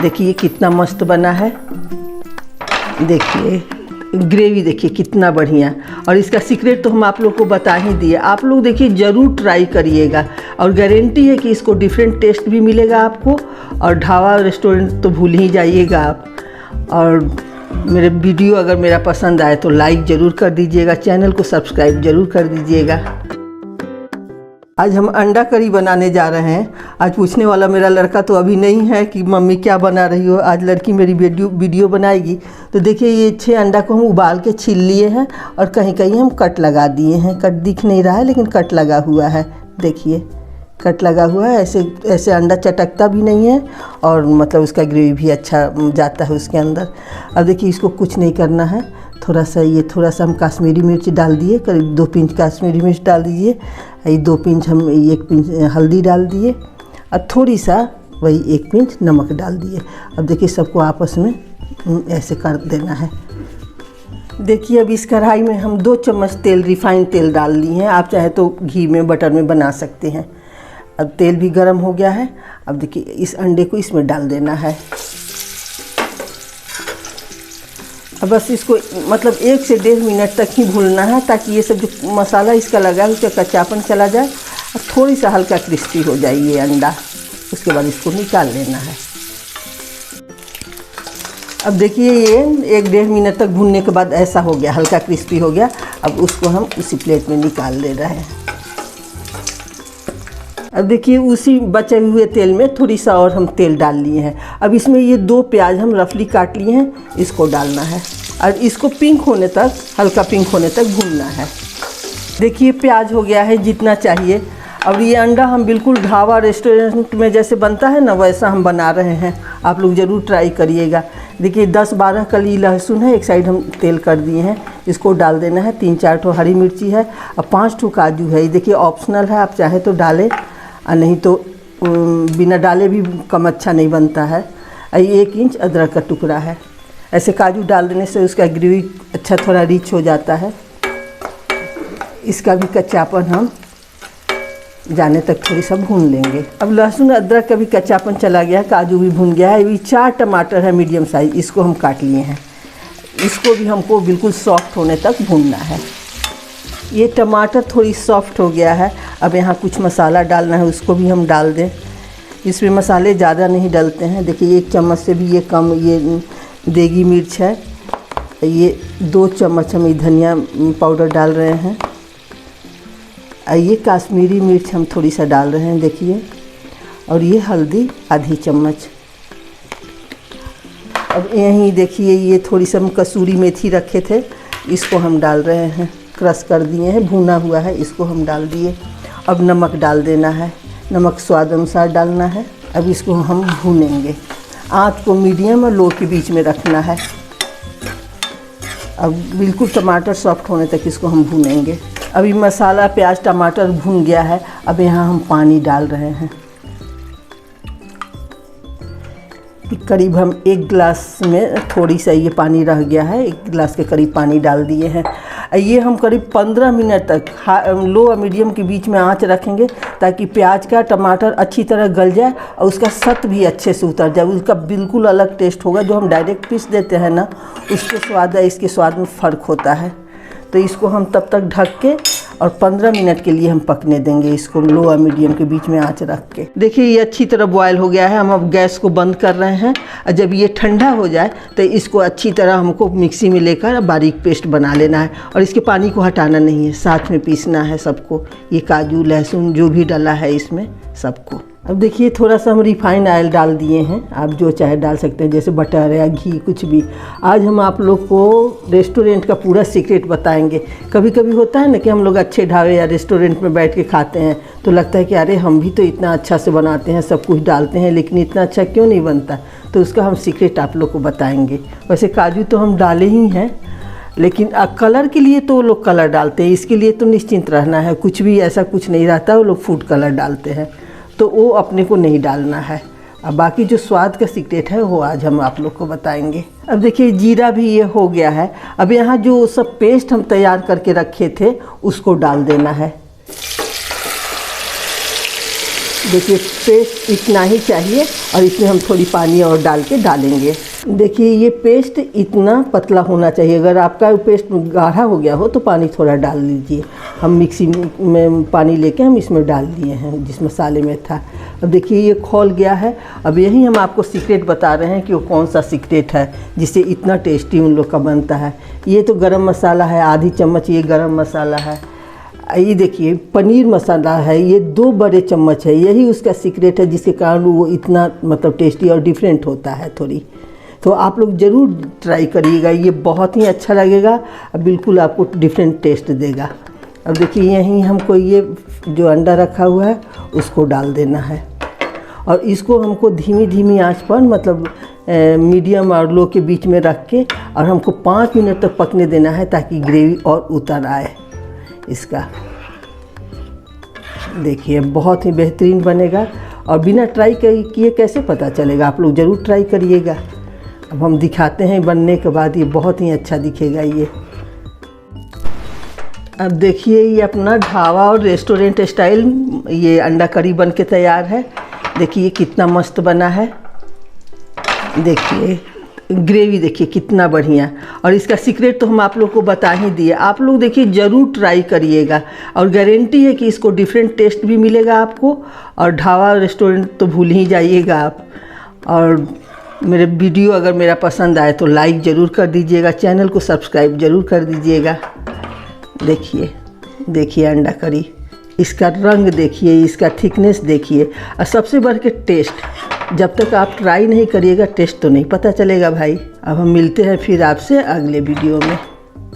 देखिए कितना मस्त बना है। देखिए ग्रेवी देखिए कितना बढ़िया। और इसका सीक्रेट तो हम आप लोग को बता ही दिए। आप लोग देखिए ज़रूर ट्राई करिएगा और गारंटी है कि इसको डिफरेंट टेस्ट भी मिलेगा आपको। और ढाबा रेस्टोरेंट तो भूल ही जाइएगा आप। और मेरे वीडियो अगर मेरा पसंद आए तो लाइक ज़रूर कर दीजिएगा, चैनल को सब्सक्राइब ज़रूर कर दीजिएगा। आज हम अंडा करी बनाने जा रहे हैं। आज पूछने वाला मेरा लड़का तो अभी नहीं है कि मम्मी क्या बना रही हो। आज लड़की मेरी वीडियो बनाएगी। तो देखिए ये 6 अंडा को हम उबाल के छील लिए हैं और कहीं कहीं हम कट लगा दिए हैं। कट दिख नहीं रहा है लेकिन कट लगा हुआ है। देखिए कट लगा हुआ है। ऐसे अंडा चटकता भी नहीं है और मतलब उसका ग्रेवी भी अच्छा जाता है उसके अंदर। अब देखिए इसको कुछ नहीं करना है। थोड़ा सा हम कश्मीरी मिर्च डाल दिए, करीब 2 पिंच कश्मीरी मिर्च डाल दीजिए। ये 2 पिंच हम 1 पिंच हल्दी डाल दिए और थोड़ी सा वही 1 पिंच नमक डाल दिए। अब देखिए सबको आपस में ऐसे कर देना है। देखिए अब इस कढ़ाई में हम 2 चम्मच तेल, रिफाइंड तेल डाल लिए हैं। आप चाहे तो घी में बटर में बना सकते हैं। अब तेल भी गर्म हो गया है। अब देखिए इस अंडे को इसमें डाल देना है। अब बस इसको मतलब 1 से 1.5 मिनट तक ही भूनना है ताकि ये सब जो मसाला इसका लगा है उसका कच्चापन चला जाए और थोड़ी सा हल्का क्रिस्पी हो जाए ये अंडा। उसके बाद इसको निकाल लेना है। अब देखिए ये 1-1.5 मिनट तक भूनने के बाद ऐसा हो गया, हल्का क्रिस्पी हो गया। अब उसको हम उसी प्लेट में निकाल ले रहे हैं। अब देखिए उसी बचे हुए तेल में थोड़ी सा और हम तेल डाल लिए हैं। अब इसमें ये 2 प्याज हम रफली काट लिए हैं, इसको डालना है और इसको पिंक होने तक, हल्का पिंक होने तक भूनना है। देखिए प्याज हो गया है जितना चाहिए। अब ये अंडा हम बिल्कुल ढाबा रेस्टोरेंट में जैसे बनता है ना वैसा हम बना रहे हैं। आप लोग ज़रूर ट्राई करिएगा। देखिए 10-12 कली लहसुन है, एक साइड हम तेल कर दिए हैं, इसको डाल देना है। 3-4 ठो हरी मिर्ची है और 5 ठो काजू है। ये देखिए ऑप्शनल है, आप चाहे तो डालें और नहीं तो बिना डाले भी कम अच्छा नहीं बनता है। 1 इंच अदरक का टुकड़ा है। ऐसे काजू डाल देने से उसका ग्रेवी अच्छा थोड़ा रिच हो जाता है। इसका भी कच्चापन हम जाने तक थोड़ी सा भून लेंगे। अब लहसुन अदरक का भी कच्चापन चला गया है, काजू भी भून गया है। ये 4 टमाटर है मीडियम साइज, इसको हम काट लिए हैं। इसको भी हमको बिल्कुल सॉफ्ट होने तक भूनना है। ये टमाटर थोड़ी सॉफ्ट हो गया है। अब यहाँ कुछ मसाला डालना है, उसको भी हम डाल दें। इसमें मसाले ज़्यादा नहीं डालते हैं। देखिए 1 चम्मच से भी ये कम ये देगी मिर्च है। ये 2 चम्मच हम ये धनिया पाउडर डाल रहे हैं। ये कश्मीरी मिर्च हम थोड़ी सा डाल रहे हैं देखिए। और ये हल्दी आधी चम्मच। अब यहीं देखिए ये थोड़ी सी हम कसूरी मेथी रखे थे, इसको हम डाल रहे हैं। क्रश कर दिए हैं, भुना हुआ है, इसको हम डाल दिए। अब नमक डाल देना है, नमक स्वाद अनुसार डालना है। अब इसको हम भूनेंगे। आँच को मीडियम और लो के बीच में रखना है। अब बिल्कुल टमाटर सॉफ्ट होने तक इसको हम भूनेंगे। अभी मसाला प्याज टमाटर भून गया है। अब यहाँ हम पानी डाल रहे हैं। करीब हम 1 गिलास में थोड़ी सा ये पानी रह गया है, 1 गिलास के करीब पानी डाल दिए हैं। ये हम करीब 15 मिनट तक लो और मीडियम के बीच में आंच रखेंगे ताकि प्याज का टमाटर अच्छी तरह गल जाए और उसका सत भी अच्छे से उतर जाए। उसका बिल्कुल अलग टेस्ट होगा। जो हम डायरेक्ट पीस देते हैं ना उसके स्वाद है इसके स्वाद में फ़र्क होता है। तो इसको हम तब तक ढक के और 15 मिनट के लिए हम पकने देंगे इसको लो और मीडियम के बीच में आंच रख के। देखिए ये अच्छी तरह बॉयल हो गया है। हम अब गैस को बंद कर रहे हैं और जब ये ठंडा हो जाए तो इसको अच्छी तरह हमको मिक्सी में लेकर बारीक पेस्ट बना लेना है। और इसके पानी को हटाना नहीं है, साथ में पीसना है सबको। ये काजू लहसुन जो भी डाला है इसमें सबको। अब देखिए थोड़ा सा हम रिफाइंड ऑयल डाल दिए हैं। आप जो चाहे डाल सकते हैं, जैसे बटर या घी कुछ भी। आज हम आप लोग को रेस्टोरेंट का पूरा सीक्रेट बताएंगे। कभी कभी होता है ना कि हम लोग अच्छे ढाबे या रेस्टोरेंट में बैठ के खाते हैं तो लगता है कि अरे हम भी तो इतना अच्छा से बनाते हैं, सब कुछ डालते हैं, लेकिन इतना अच्छा क्यों नहीं बनता। तो उसका हम सीक्रेट आप लोग को बताएंगे। वैसे काजू तो हम डाले ही हैं, लेकिन कलर के लिए तो वो लोग कलर डालते हैं। इसके लिए तो निश्चिंत रहना है, कुछ भी ऐसा कुछ नहीं रहता। वो लोग फूड कलर डालते हैं तो वो अपने को नहीं डालना है। अब बाकी जो स्वाद का सीक्रेट है वो आज हम आप लोग को बताएंगे। अब देखिए जीरा भी ये हो गया है। अब यहाँ जो सब पेस्ट हम तैयार करके रखे थे उसको डाल देना है। देखिए पेस्ट इतना ही चाहिए और इसमें हम थोड़ी पानी और डालेंगे। देखिए ये पेस्ट इतना पतला होना चाहिए। अगर आपका पेस्ट गाढ़ा हो गया हो तो पानी थोड़ा डाल लीजिए। हम मिक्सी में पानी लेके हम इसमें डाल दिए हैं जिस मसाले में था। अब देखिए ये खौल गया है। अब यही हम आपको सीक्रेट बता रहे हैं कि वो कौन सा सीक्रेट है जिससे इतना टेस्टी उन लोग का बनता है। ये तो गरम मसाला है, आधी चम्मच ये गरम मसाला है। ये देखिए पनीर मसाला है, ये 2 बड़े चम्मच है। यही उसका सीक्रेट है जिसके कारण वो इतना मतलब टेस्टी और डिफरेंट होता है थोड़ी। तो आप लोग ज़रूर ट्राई करिएगा, ये बहुत ही अच्छा लगेगा और बिल्कुल आपको डिफरेंट टेस्ट देगा। अब देखिए यहीं हमको ये जो अंडा रखा हुआ है उसको डाल देना है और इसको हमको धीमी आंच पर मतलब मीडियम और लो के बीच में रख के और हमको 5 मिनट तक पकने देना है ताकि ग्रेवी और उतर आए इसका। देखिए बहुत ही बेहतरीन बनेगा और बिना ट्राई किए कैसे पता चलेगा, आप लोग ज़रूर ट्राई करिएगा। अब हम दिखाते हैं बनने के बाद, ये बहुत ही अच्छा दिखेगा ये। अब देखिए ये अपना ढाबा और रेस्टोरेंट स्टाइल ये अंडा करी बन के तैयार है। देखिए कितना मस्त बना है। देखिए ग्रेवी देखिए कितना बढ़िया। और इसका सीक्रेट तो हम आप लोग को बता ही दिए। आप लोग देखिए ज़रूर ट्राई करिएगा और गारंटी है कि इसको डिफरेंट टेस्ट भी मिलेगा आपको। और ढाबा रेस्टोरेंट तो भूल ही जाइएगा आप। और मेरे वीडियो अगर मेरा पसंद आए तो लाइक ज़रूर कर दीजिएगा, चैनल को सब्सक्राइब ज़रूर कर दीजिएगा। देखिए अंडा करी, इसका रंग देखिए, इसका थिकनेस देखिए और सबसे बढ़ के टेस्ट। जब तक आप ट्राई नहीं करिएगा टेस्ट तो नहीं पता चलेगा भाई। अब हम मिलते हैं फिर आपसे अगले वीडियो में।